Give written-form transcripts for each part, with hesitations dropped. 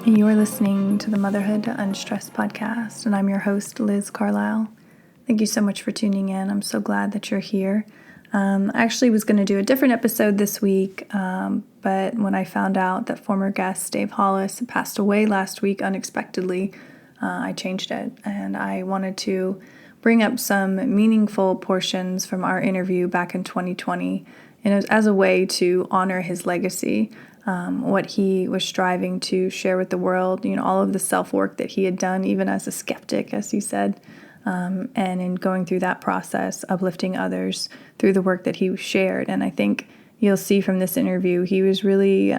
You're listening to the Motherhood Unstressed podcast, and I'm your host, Liz Carlisle. Thank you so much for tuning in. I'm so glad that you're here. I actually was going to do a different episode this week, but when I found out that former guest Dave Hollis passed away last week unexpectedly, I changed it, and I wanted to bring up some meaningful portions from our interview back in 2020, and it was as a way to honor his legacy. What he was striving to share with the world, all of the self-work that he had done, even as a skeptic, as he said, and in going through that process, uplifting others through the work that he shared. And I think you'll see from this interview, he was really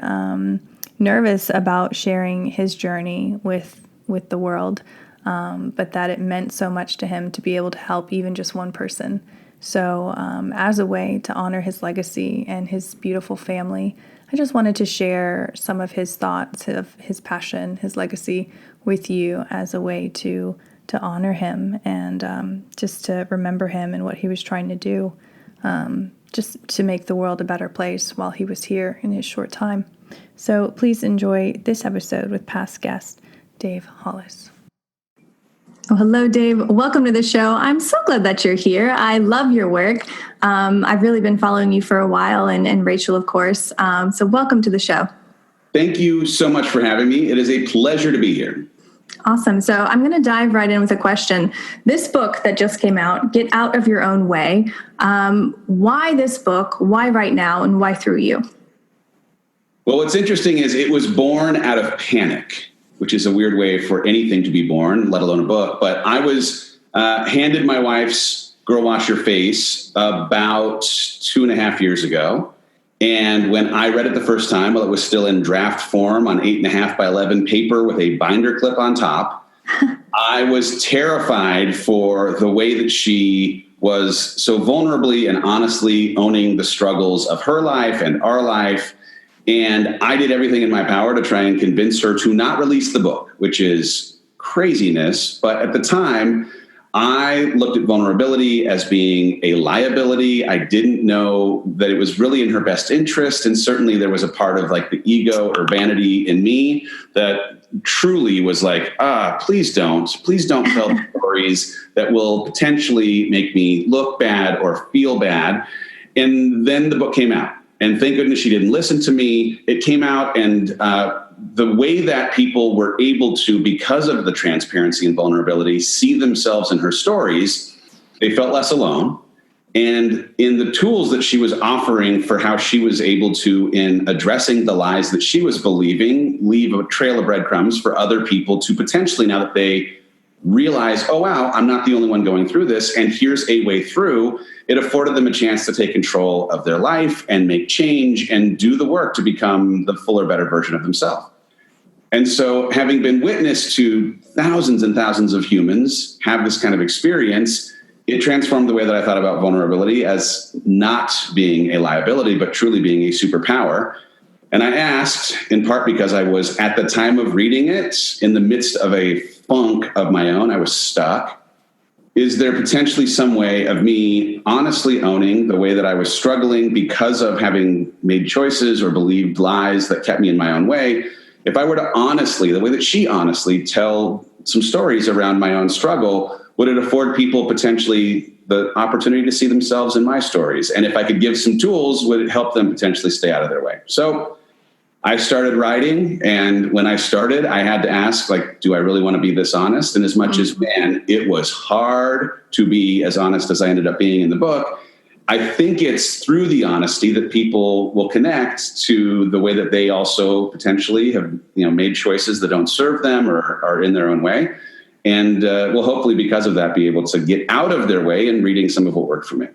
nervous about sharing his journey with the world, but that it meant so much to him to be able to help even just one person. So as a way to honor his legacy and his beautiful family, I just wanted to share some of his thoughts, of his passion, his legacy with you as a way to honor him and just to remember him and what he was trying to do, just to make the world a better place while he was here in his short time. So please enjoy this episode with past guest Dave Hollis. Oh, hello, Dave. Welcome to the show. I'm so glad that you're here. I love your work. I've really been following you for a while, and Rachel, of course. So welcome to the show. Thank you so much for having me. It is a pleasure to be here. Awesome. So I'm going to dive right in with a question. This book that just came out, Get Out of Your Own Way. Why this book? Why right now? And why through you? Well, what's interesting is it was born out of panic, which is a weird way for anything to be born, let alone a book. But I was handed my wife's Girl Wash Your Face about 2.5 years ago. And when I read it the first time, while it was still in draft form on 8.5 by 11 paper with a binder clip on top, I was terrified for the way that she was so vulnerably and honestly owning the struggles of her life and our life. And I did everything in my power to try and convince her to not release the book, which is craziness. But at the time, I looked at vulnerability as being a liability. I didn't know that it was really in her best interest. And certainly there was a part of like the ego or vanity in me that truly was like, please don't tell stories that will potentially make me look bad or feel bad. And then the book came out. And thank goodness she didn't listen to me. It came out, and the way that people were able to, because of the transparency and vulnerability, see themselves in her stories, they felt less alone. And in the tools that she was offering for how she was able to, in addressing the lies that she was believing, leave a trail of breadcrumbs for other people to potentially, now that they realize, oh, wow, I'm not the only one going through this, and here's a way through. It afforded them a chance to take control of their life and make change and do the work to become the fuller, better version of themselves. And so having been witness to thousands and thousands of humans have this kind of experience, it transformed the way that I thought about vulnerability as not being a liability, but truly being a superpower. And I asked, in part because I was at the time of reading it in the midst of a funk of my own, I was stuck. Is there potentially some way of me honestly owning the way that I was struggling because of having made choices or believed lies that kept me in my own way? If I were to honestly, the way that she honestly tell some stories around my own struggle, would it afford people potentially the opportunity to see themselves in my stories? And if I could give some tools, would it help them potentially stay out of their way? So I started writing, and when I started, I had to ask, do I really want to be this honest? And as much as, man, it was hard to be as honest as I ended up being in the book, I think it's through the honesty that people will connect to the way that they also potentially have, made choices that don't serve them or are in their own way. And will hopefully, because of that, be able to get out of their way in reading some of what worked for me.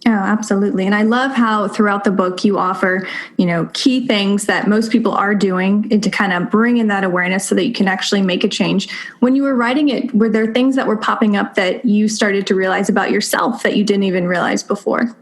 Oh, absolutely. And I love how throughout the book you offer, key things that most people are doing to kind of bring in that awareness so that you can actually make a change. When you were writing it, were there things that were popping up that you started to realize about yourself that you didn't even realize before?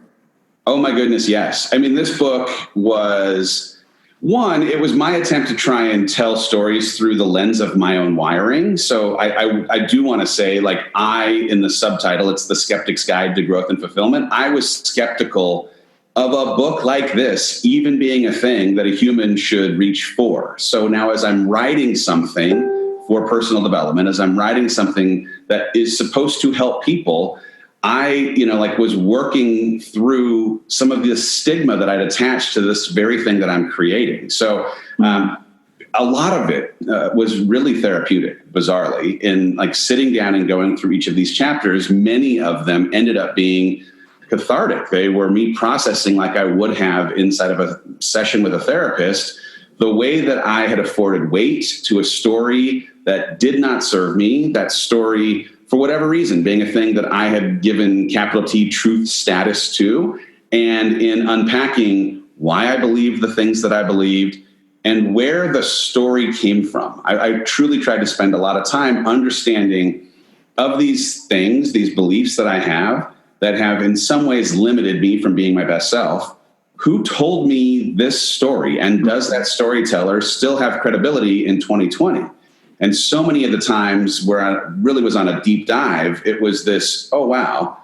Oh, my goodness, yes. I mean, this book was... One, it was my attempt to try and tell stories through the lens of my own wiring. So I do want to say, in the subtitle, it's The Skeptic's Guide to Growth and Fulfillment. I was skeptical of a book like this even being a thing that a human should reach for. So now as I'm writing something for personal development, as I'm writing something that is supposed to help people, I, was working through some of the stigma that I'd attached to this very thing that I'm creating. So a lot of it was really therapeutic, bizarrely, in like sitting down and going through each of these chapters. Many of them ended up being cathartic. They were me processing like I would have inside of a session with a therapist, the way that I had afforded weight to a story that did not serve me, that story, for whatever reason, being a thing that I had given capital T truth status to, and in unpacking why I believed the things that I believed and where the story came from. I truly tried to spend a lot of time understanding of these things, these beliefs that I have that have in some ways limited me from being my best self. Who told me this story? And does that storyteller still have credibility in 2020? And so many of the times where I really was on a deep dive, it was this, oh, wow,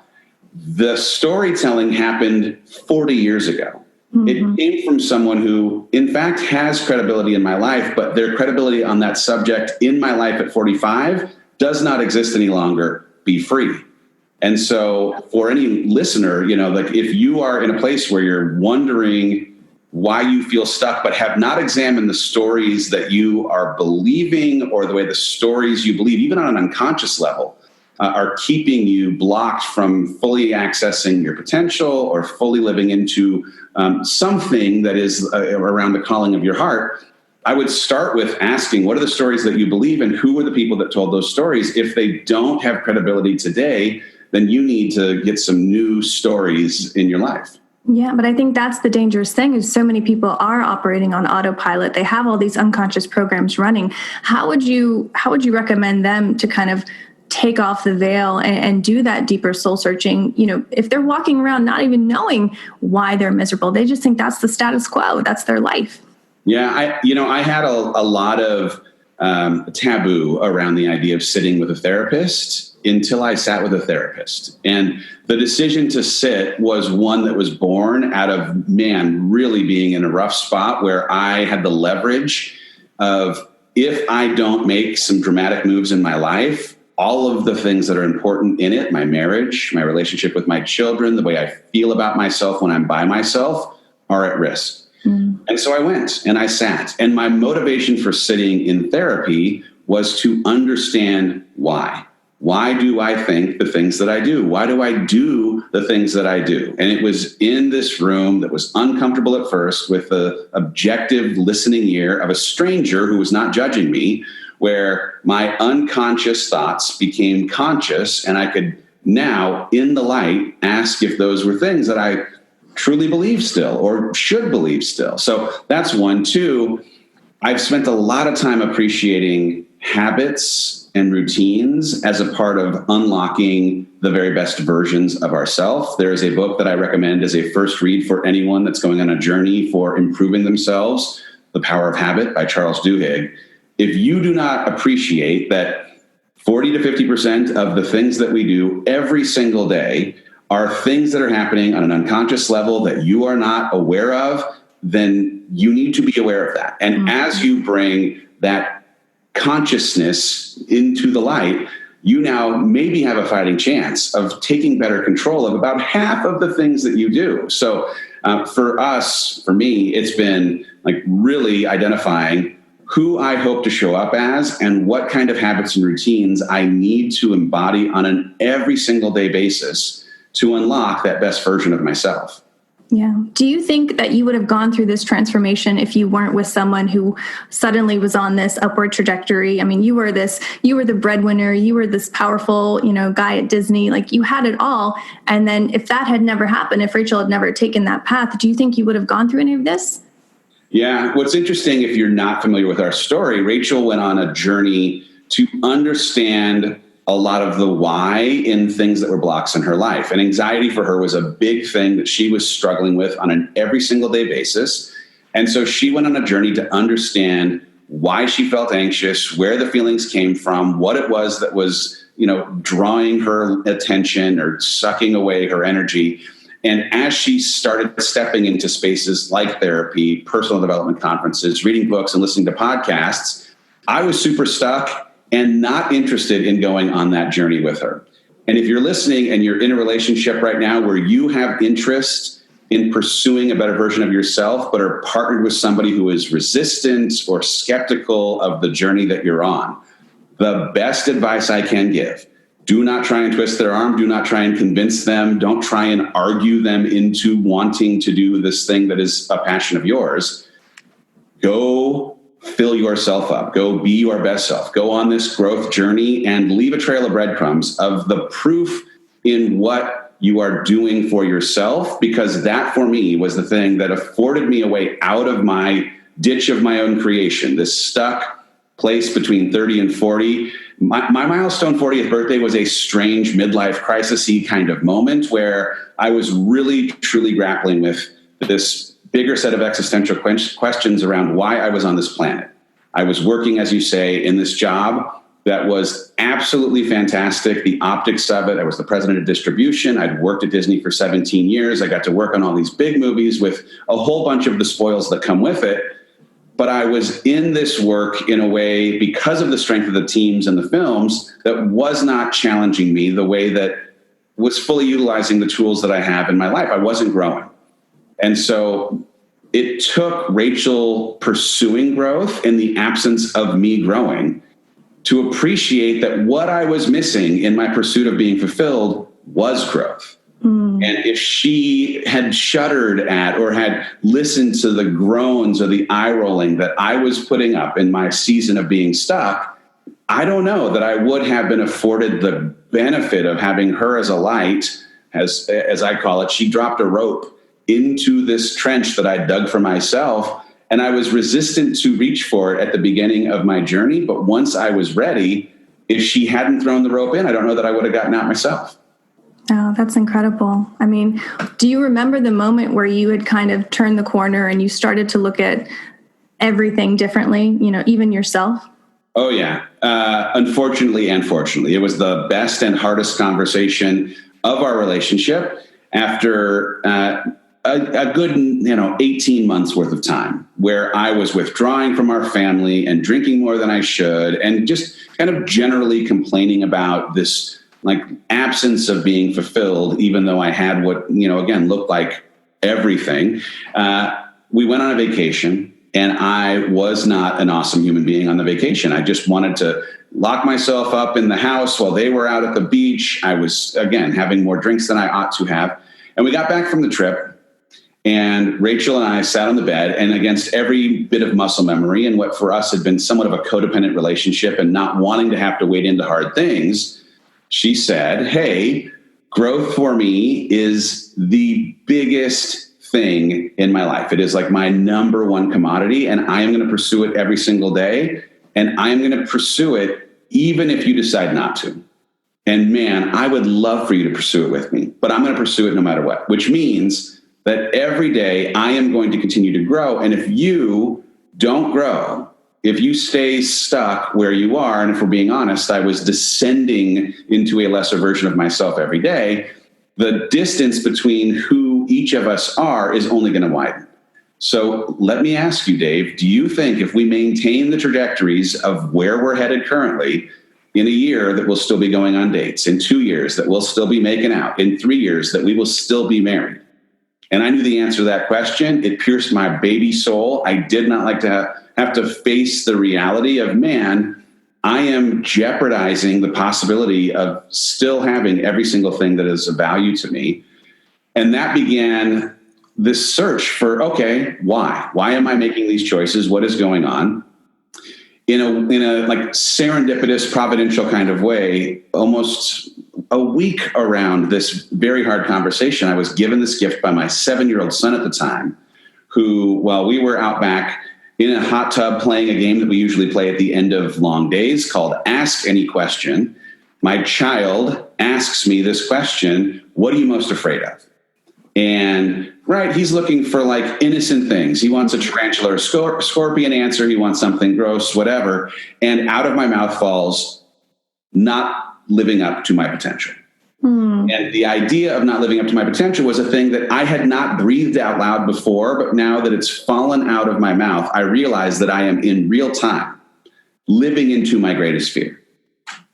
the storytelling happened 40 years ago. Mm-hmm. It came from someone who, in fact, has credibility in my life, but their credibility on that subject in my life at 45 does not exist any longer. Be free. And so for any listener, if you are in a place where you're wondering why you feel stuck, but have not examined the stories that you are believing or the way the stories you believe, even on an unconscious level, are keeping you blocked from fully accessing your potential or fully living into something that is around the calling of your heart, I would start with asking, what are the stories that you believe and who are the people that told those stories? If they don't have credibility today, then you need to get some new stories in your life. Yeah, but I think that's the dangerous thing is so many people are operating on autopilot. They have all these unconscious programs running. How would you recommend them to kind of take off the veil and do that deeper soul searching? If they're walking around not even knowing why they're miserable, they just think that's the status quo. That's their life. Yeah, I had a lot of taboo around the idea of sitting with a therapist until I sat with a therapist. And the decision to sit was one that was born out of, really being in a rough spot where I had the leverage of, if I don't make some dramatic moves in my life, all of the things that are important in it, my marriage, my relationship with my children, the way I feel about myself when I'm by myself, are at risk. And so I went and I sat. And my motivation for sitting in therapy was to understand why. Why do I think the things that I do? Why do I do the things that I do? And it was in this room that was uncomfortable at first with the objective listening ear of a stranger who was not judging me, where my unconscious thoughts became conscious, and I could now, in the light, ask if those were things that I truly believe still or should believe still. So that's one. Two, I've spent a lot of time appreciating habits and routines as a part of unlocking the very best versions of ourselves. There is a book that I recommend as a first read for anyone that's going on a journey for improving themselves, The Power of Habit by Charles Duhigg. If you do not appreciate that 40 to 50% of the things that we do every single day are things that are happening on an unconscious level that you are not aware of, then you need to be aware of that. And as you bring that consciousness into the light, you now maybe have a fighting chance of taking better control of about half of the things that you do. So for me, it's been like really identifying who I hope to show up as and what kind of habits and routines I need to embody on an every single day basis to unlock that best version of myself. Yeah. Do you think that you would have gone through this transformation if you weren't with someone who suddenly was on this upward trajectory? I mean, you were the breadwinner, you were this powerful, guy at Disney, like you had it all. And then if that had never happened, if Rachel had never taken that path, do you think you would have gone through any of this? Yeah. What's interesting, if you're not familiar with our story, Rachel went on a journey to understand a lot of the why in things that were blocks in her life. And anxiety for her was a big thing that she was struggling with on an every single day basis. And so she went on a journey to understand why she felt anxious, where the feelings came from, what it was that was, drawing her attention or sucking away her energy. And as she started stepping into spaces like therapy, personal development conferences, reading books, and listening to podcasts, I was super stuck and not interested in going on that journey with her. And if you're listening and you're in a relationship right now where you have interest in pursuing a better version of yourself, but are partnered with somebody who is resistant or skeptical of the journey that you're on, the best advice I can give: do not try and twist their arm. Do not try and convince them. Don't try and argue them into wanting to do this thing that is a passion of yours. Go fill yourself up. Go be your best self. Go on this growth journey and leave a trail of breadcrumbs of the proof in what you are doing for yourself, because that for me was the thing that afforded me a way out of my ditch of my own creation, this stuck place between 30 and 40. My milestone 40th birthday was a strange midlife crisis-y kind of moment where I was really, truly grappling with this bigger set of existential questions around why I was on this planet. I was working, as you say, in this job that was absolutely fantastic. The optics of it, I was the president of distribution. I'd worked at Disney for 17 years. I got to work on all these big movies with a whole bunch of the spoils that come with it. But I was in this work in a way, because of the strength of the teams and the films, that was not challenging me the way that was fully utilizing the tools that I have in my life. I wasn't growing. And so it took Rachel pursuing growth in the absence of me growing to appreciate that what I was missing in my pursuit of being fulfilled was growth. And if she had shuddered at or had listened to the groans or the eye rolling that I was putting up in my season of being stuck, I don't know that I would have been afforded the benefit of having her as a light, as I call it. She dropped a rope into this trench that I dug for myself, and I was resistant to reach for it at the beginning of my journey. But once I was ready, if she hadn't thrown the rope in, I don't know that I would have gotten out myself. Oh, that's incredible. I mean, do you remember the moment where you had kind of turned the corner and you started to look at everything differently, even yourself? Oh, yeah. Unfortunately and fortunately, it was the best and hardest conversation of our relationship after a good, 18 months worth of time where I was withdrawing from our family and drinking more than I should and just kind of generally complaining about this absence of being fulfilled, even though I had what, again, looked like everything. We went on a vacation, and I was not an awesome human being on the vacation. I just wanted to lock myself up in the house while they were out at the beach. I was, again, having more drinks than I ought to have. And we got back from the trip, and Rachel and I sat on the bed, and against every bit of muscle memory and what for us had been somewhat of a codependent relationship and not wanting to have to wade into hard things, she said, hey, growth for me is the biggest thing in my life. It is like my number one commodity, and I am going to pursue it every single day. And I am going to pursue it even if you decide not to. And man, I would love for you to pursue it with me, but I'm going to pursue it no matter what, which means that every day I am going to continue to grow. And if you don't grow, if you stay stuck where you are, and if we're being honest, I was descending into a lesser version of myself every day, the distance between who each of us are is only going to widen. So let me ask you, Dave, do you think if we maintain the trajectories of where we're headed currently, in a year that we'll still be going on dates, in 2 years that we'll still be making out, in 3 years that we will still be married? And I knew the answer to that question. It pierced my baby soul. I did not like to have to face the reality of, man, I am jeopardizing the possibility of still having every single thing that is of value to me. And that began this search for, okay, why? Why am I making these choices? What is going on? In a serendipitous, providential kind of way, almost a week around this very hard conversation, I was given this gift by my 7-year-old son at the time, who, while we were out back in a hot tub playing a game that we usually play at the end of long days called Ask Any Question, my child asks me this question: what are you most afraid of? And he's looking for innocent things. He wants a tarantula or scorpion answer. He wants something gross, whatever. And out of my mouth falls, not living up to my potential. And the idea of not living up to my potential was a thing that I had not breathed out loud before, but now that it's fallen out of my mouth, I realize that I am in real time living into my greatest fear.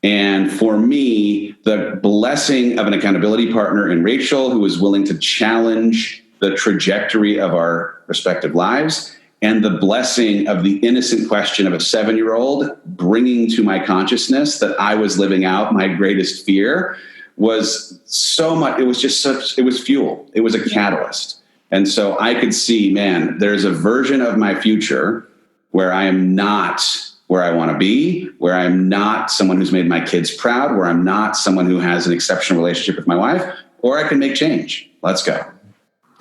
And for me, the blessing of an accountability partner in Rachel, who was willing to challenge the trajectory of our respective lives, and the blessing of the innocent question of a 7-year-old bringing to my consciousness that I was living out my greatest fear was so much. It was just it was fuel. It was a catalyst. And so I could see, man, there's a version of my future where I am not where I want to be, where I'm not someone who's made my kids proud, where I'm not someone who has an exceptional relationship with my wife, or I can make change. Let's go.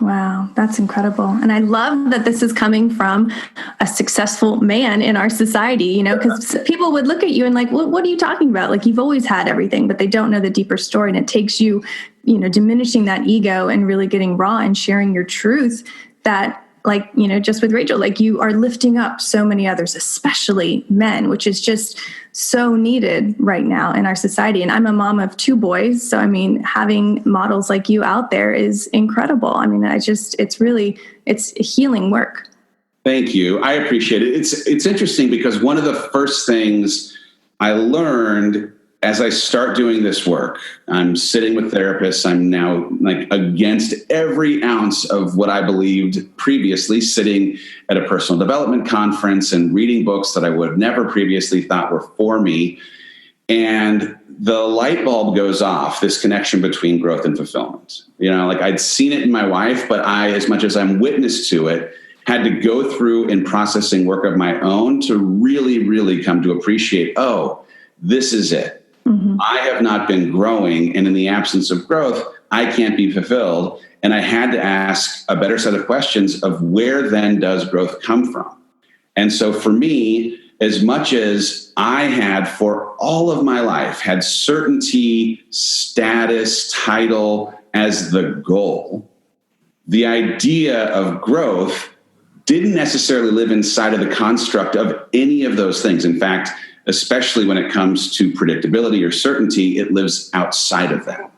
Wow, that's incredible. And I love that this is coming from a successful man in our society, because people would look at you and like, what are you talking about? Like, you've always had everything, but they don't know the deeper story. And it takes you, diminishing that ego and really getting raw and sharing your truth that, like, just with Rachel, like, you are lifting up so many others, especially men, which is just so needed right now in our society. And I'm a mom of 2 boys. So, having models like you out there is incredible. It's healing work. Thank you. I appreciate it. It's interesting because one of the first things I learned as I start doing this work, I'm sitting with therapists. I'm now like against every ounce of what I believed previously, sitting at a personal development conference and reading books that I would have never previously thought were for me. And the light bulb goes off, this connection between growth and fulfillment. I'd seen it in my wife, but I, as much as I'm witness to it, had to go through in processing work of my own to really, really come to appreciate, this is it. Mm-hmm. I have not been growing, and in the absence of growth, I can't be fulfilled. And I had to ask a better set of questions of where then does growth come from? And so for me, as much as I had for all of my life had certainty, status, title as the goal, the idea of growth didn't necessarily live inside of the construct of any of those things. In fact, especially when it comes to predictability or certainty, it lives outside of that.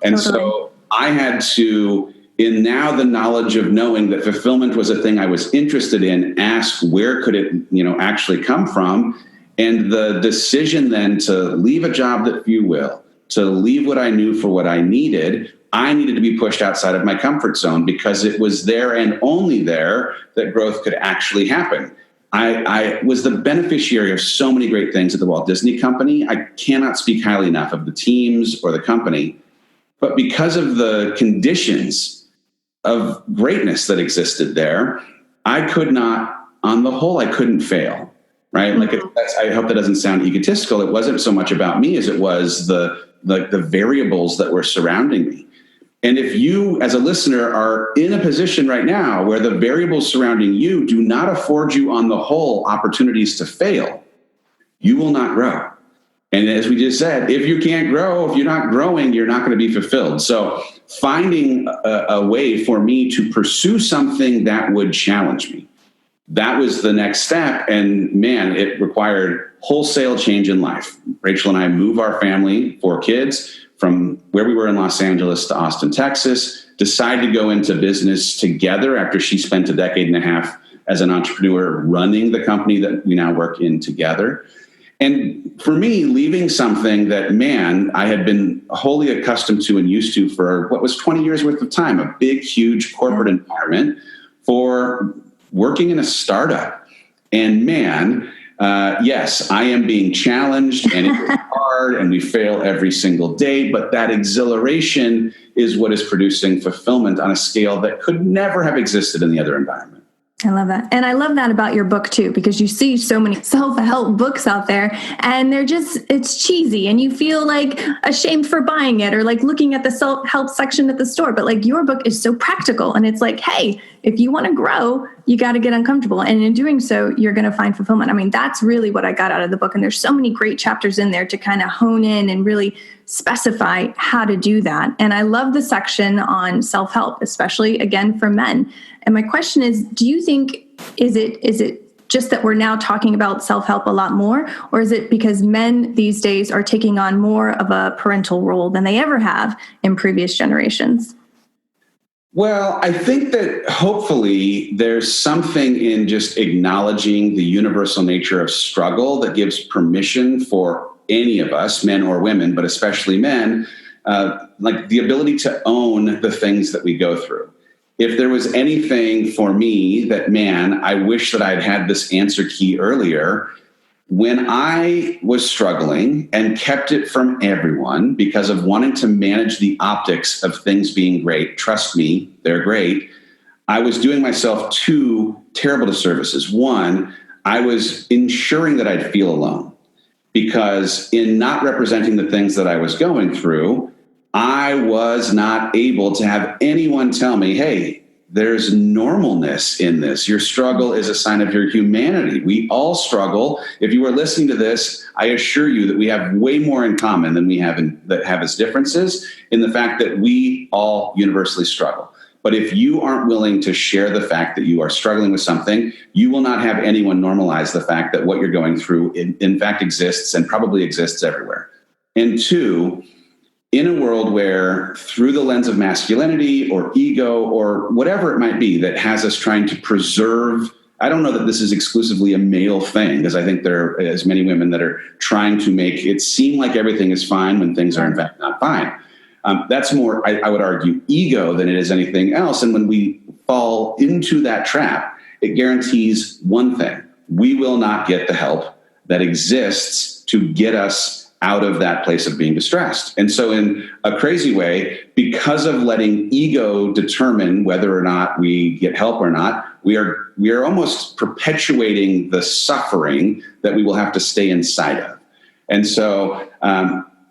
And so I had to, in now the knowledge of knowing that fulfillment was a thing I was interested in, ask where could it, actually come from? And the decision then to leave a job that few will, to leave what I knew for what I needed to be pushed outside of my comfort zone because it was there and only there that growth could actually happen. I was the beneficiary of so many great things at the Walt Disney Company. I cannot speak highly enough of the teams or the company, but because of the conditions of greatness that existed there, I could not, on the whole, I couldn't fail, right? Mm-hmm. I hope that doesn't sound egotistical. It wasn't so much about me as it was the variables that were surrounding me. And if you, as a listener, are in a position right now where the variables surrounding you do not afford you on the whole opportunities to fail, you will not grow. And as we just said, if you can't grow, if you're not growing, you're not going to be fulfilled. So finding a way for me to pursue something that would challenge me, that was the next step. And man, it required wholesale change in life. Rachel and I move our family, 4 kids, from where we were in Los Angeles to Austin, Texas, decided to go into business together after she spent a decade and a half as an entrepreneur running the company that we now work in together. And for me, leaving something that, man, I had been wholly accustomed to and used to for what was 20 years worth of time, a big, huge corporate environment, for working in a startup. And man, yes, I am being challenged and it is hard and we fail every single day, but that exhilaration is what is producing fulfillment on a scale that could never have existed in the other environment. I love that. And I love that about your book too, because you see so many self-help books out there and it's cheesy and you feel like ashamed for buying it or like looking at the self-help section at the store. But like your book is so practical and it's like, hey, if you want to grow, you got to get uncomfortable. And in doing so, you're going to find fulfillment. I mean, that's really what I got out of the book. And there's so many great chapters in there to kind of hone in and really specify how to do that. And I love the section on self-help, especially again for men. And my question is, do you think, is it just that we're now talking about self-help a lot more? Or is it because men these days are taking on more of a parental role than they ever have in previous generations? Well, I think that hopefully there's something in just acknowledging the universal nature of struggle that gives permission for any of us, men or women, but especially men, like the ability to own the things that we go through. If there was anything for me that, man, I wish that I'd had this answer key earlier. When I was struggling and kept it from everyone because of wanting to manage the optics of things being great, trust me, they're great, I was doing myself two terrible disservices. One, I was ensuring that I'd feel alone because in not representing the things that I was going through, I was not able to have anyone tell me, hey, there's normalness in this. Your struggle is a sign of your humanity. We all struggle. If you are listening to this, I assure you that we have way more in common than we have as differences in the fact that we all universally struggle. But if you aren't willing to share the fact that you are struggling with something, you will not have anyone normalize the fact that what you're going through in fact exists and probably exists everywhere. And two, in a world where through the lens of masculinity or ego or whatever it might be that has us trying to preserve, I don't know that this is exclusively a male thing, because I think there are as many women that are trying to make it seem like everything is fine when things are in fact not fine. That's more, I would argue, ego than it is anything else. And when we fall into that trap, it guarantees one thing: we will not get the help that exists to get us out of that place of being distressed. And so in a crazy way, because of letting ego determine whether or not we get help or not, we are almost perpetuating the suffering that we will have to stay inside of. And so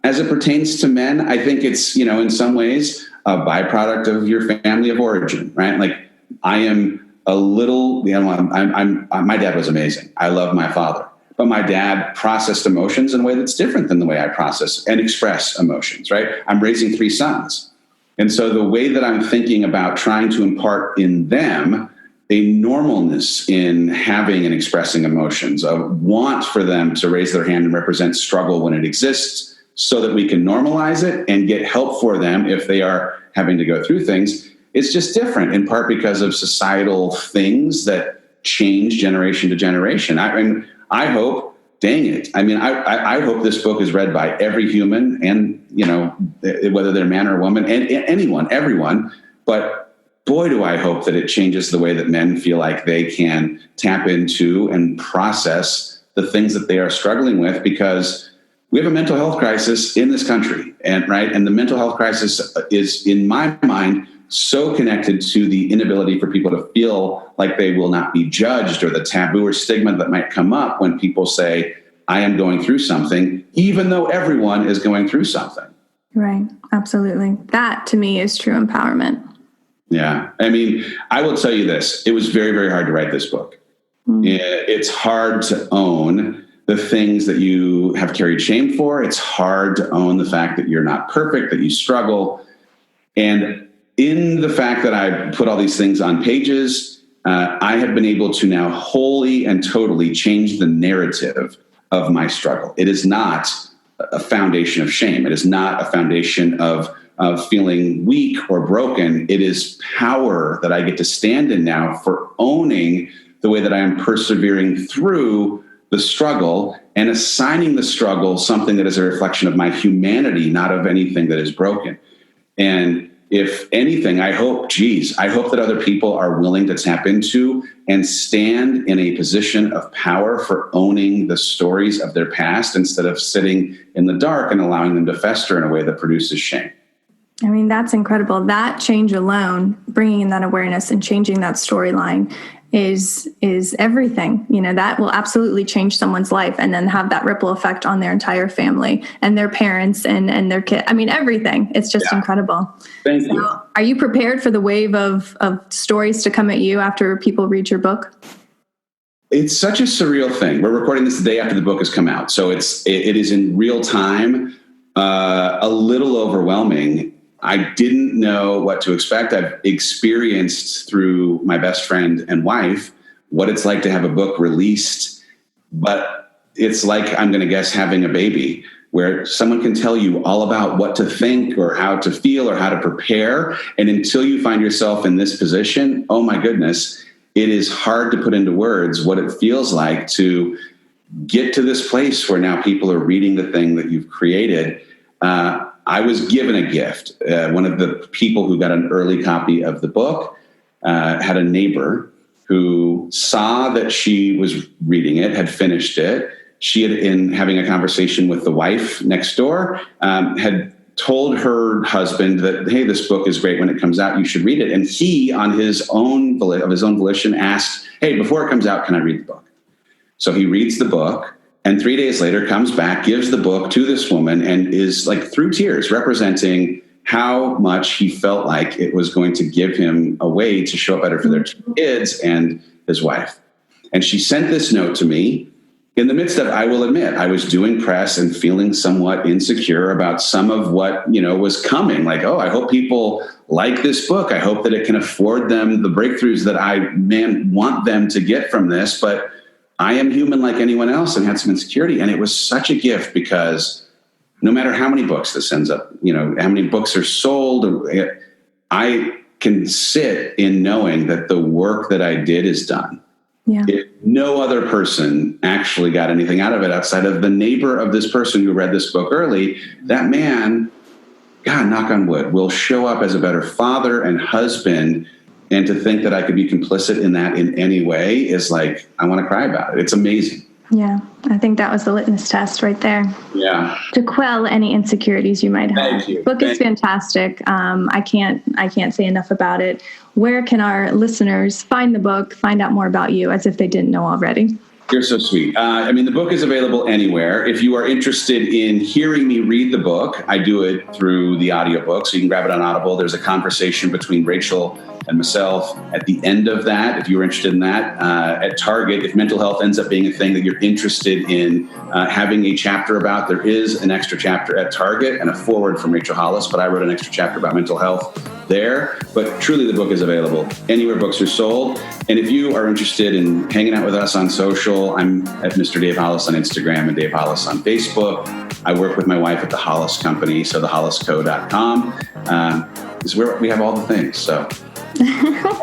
as it pertains to men, I think it's, in some ways a byproduct of your family of origin, right? Like I am a little, my dad was amazing. I love my father. But my dad processed emotions in a way that's different than the way I process and express emotions, right? I'm raising 3 sons. And so the way that I'm thinking about trying to impart in them a normalness in having and expressing emotions, a want for them to raise their hand and represent struggle when it exists so that we can normalize it and get help for them if they are having to go through things, it's just different, in part because of societal things that change generation to generation. I hope, dang it. I hope this book is read by every human and, whether they're man or woman, and anyone, everyone. But boy, do I hope that it changes the way that men feel like they can tap into and process the things that they are struggling with, because we have a mental health crisis in this country. And the mental health crisis is, in my mind, so connected to the inability for people to feel like they will not be judged, or the taboo or stigma that might come up when people say, I am going through something, even though everyone is going through something. Right. Absolutely. That to me is true empowerment. Yeah. I will tell you this. It was very, very hard to write this book. It's hard to own the things that you have carried shame for. It's hard to own the fact that you're not perfect, that you struggle. And in the fact that I put all these things on pages, I have been able to now wholly and totally change the narrative of my struggle. It is not a foundation of shame. It is not a foundation of feeling weak or broken. It is power that I get to stand in now for owning the way that I am persevering through the struggle and assigning the struggle something that is a reflection of my humanity, not of anything that is broken. And if anything, I hope that other people are willing to tap into and stand in a position of power for owning the stories of their past instead of sitting in the dark and allowing them to fester in a way that produces shame. That's incredible. That change alone, bringing in that awareness and changing that storyline is everything. That will absolutely change someone's life and then have that ripple effect on their entire family and their parents and their kid. Everything. It's just incredible. Thank you. Are you prepared for the wave of stories to come at you after people read your book? It's such a surreal thing. We're recording this the day after the book has come out. So it is in real time, a little overwhelming. I didn't know what to expect. I've experienced through my best friend and wife what it's like to have a book released. But it's like, I'm going to guess, having a baby, where someone can tell you all about what to think or how to feel or how to prepare. And until you find yourself in this position, oh my goodness, it is hard to put into words what it feels like to get to this place where now people are reading the thing that you've created. I was given a gift. One of the people who got an early copy of the book had a neighbor who saw that she was reading it, had finished it. She had, in having a conversation with the wife next door, had told her husband that, hey, this book is great. When it comes out, you should read it. And he, on his own volition, asked, hey, before it comes out, can I read the book? So he reads the book, and 3 days later comes back, gives the book to this woman, and is like through tears representing how much he felt like it was going to give him a way to show up better for their two kids and his wife. And she sent this note to me in the midst of, I will admit, I was doing press and feeling somewhat insecure about some of what, was coming. Like, oh, I hope people like this book. I hope that it can afford them the breakthroughs that I want them to get from this. But I am human like anyone else and had some insecurity. And it was such a gift, because no matter how many books this ends up, how many books are sold, I can sit in knowing that the work that I did is done. Yeah. If no other person actually got anything out of it outside of the neighbor of this person who read this book early, that man, God, knock on wood, will show up as a better father and husband. And to think that I could be complicit in that in any way is like, I want to cry about it. It's amazing. Yeah, I think that was the litmus test right there. Yeah. To quell any insecurities you might have. Thank you. The book is fantastic. I can't say enough about it. Where can our listeners find the book, find out more about you, as if they didn't know already? You're so sweet. The book is available anywhere. If you are interested in hearing me read the book, I do it through the audiobook, so you can grab it on Audible. There's a conversation between Rachel and myself at the end of that, if you're interested in that. At Target, if mental health ends up being a thing that you're interested in having a chapter about, there is an extra chapter at Target and a foreword from Rachel Hollis, but I wrote an extra chapter about mental health there. But truly, the book is available anywhere books are sold. And if you are interested in hanging out with us on social, I'm at Mr. Dave Hollis on Instagram and Dave Hollis on Facebook. I work with my wife at the Hollis Company, so thehollisco.com is where we have all the things. So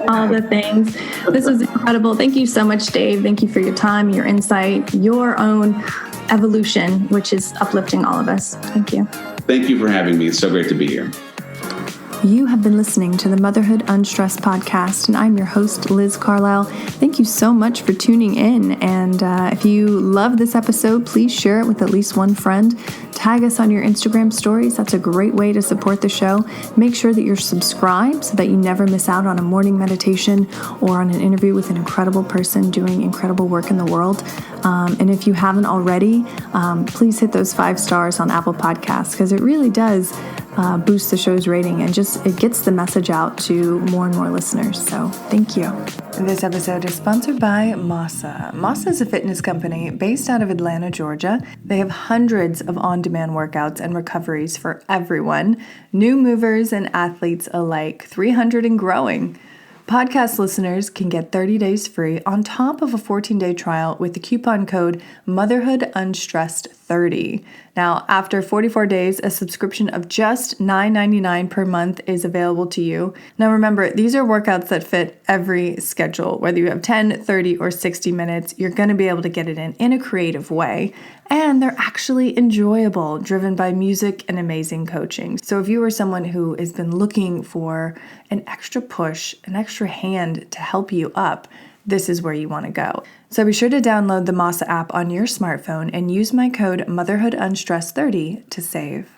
all the things. This was incredible. Thank you so much, Dave. Thank you for your time, your insight, your own evolution, which is uplifting all of us. Thank you. Thank you for having me. It's so great to be here. You have been listening to the Motherhood Unstressed podcast, and I'm your host, Liz Carlisle. Thank you so much for tuning in. And if you love this episode, please share it with at least one friend. Tag us on your Instagram stories. That's a great way to support the show. Make sure that you're subscribed so that you never miss out on a morning meditation or on an interview with an incredible person doing incredible work in the world. And if you haven't already, please hit those 5 stars on Apple Podcasts, because it really does boost the show's rating and it gets the message out to more and more listeners. So thank you. This episode is sponsored by Masa. Masa is a fitness company based out of Atlanta, Georgia. They have hundreds of on-demand workouts and recoveries for everyone, new movers and athletes alike, 300 and growing. Podcast listeners can get 30 days free on top of a 14-day trial with the coupon code MOTHERHOODUNSTRESSED30. Now, after 44 days, a subscription of just $9.99 per month is available to you. Now, remember, these are workouts that fit every schedule. Whether you have 10, 30, or 60 minutes, you're going to be able to get it in a creative way. And they're actually enjoyable, driven by music and amazing coaching. So if you are someone who has been looking for an extra push, an extra hand to help you up, this is where you want to go. So be sure to download the Masa app on your smartphone and use my code MOTHERHOODUNSTRESSED30 to save.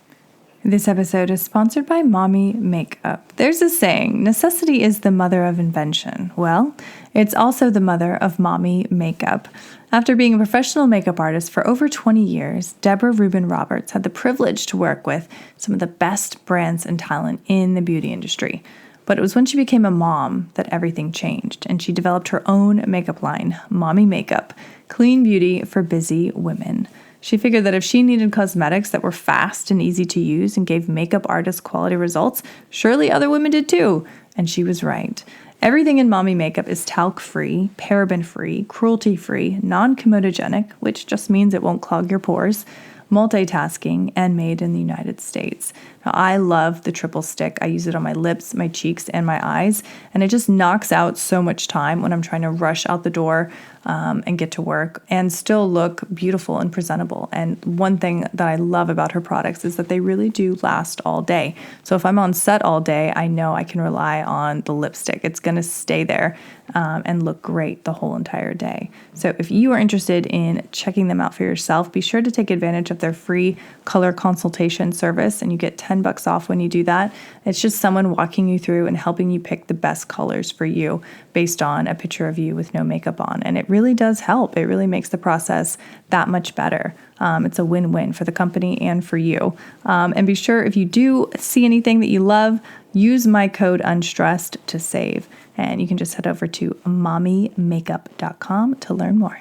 This episode is sponsored by Mommy Makeup. There's a saying, necessity is the mother of invention. Well, it's also the mother of Mommy Makeup. After being a professional makeup artist for over 20 years, Deborah Rubin Roberts had the privilege to work with some of the best brands and talent in the beauty industry. But it was when she became a mom that everything changed, and she developed her own makeup line, Mommy Makeup, clean beauty for busy women. She figured that if she needed cosmetics that were fast and easy to use and gave makeup artists quality results, surely other women did too. And she was right. Everything in Mommy Makeup is talc-free, paraben-free, cruelty-free, non-comedogenic, which just means it won't clog your pores, multitasking, and made in the United States. Now, I love the triple stick. I use it on my lips, my cheeks, and my eyes, and it just knocks out so much time when I'm trying to rush out the door and get to work and still look beautiful and presentable. And one thing that I love about her products is that they really do last all day. So if I'm on set all day, I know I can rely on the lipstick. It's going to stay there and look great the whole entire day. So if you are interested in checking them out for yourself, be sure to take advantage of their free color consultation service, and you get $10 off when you do that. It's just someone walking you through and helping you pick the best colors for you based on a picture of you with no makeup on. And it really does help. It really makes the process that much better. It's a win-win for the company and for you. And be sure, if you do see anything that you love, use my code UNSTRESSED to save. And you can just head over to mommymakeup.com to learn more.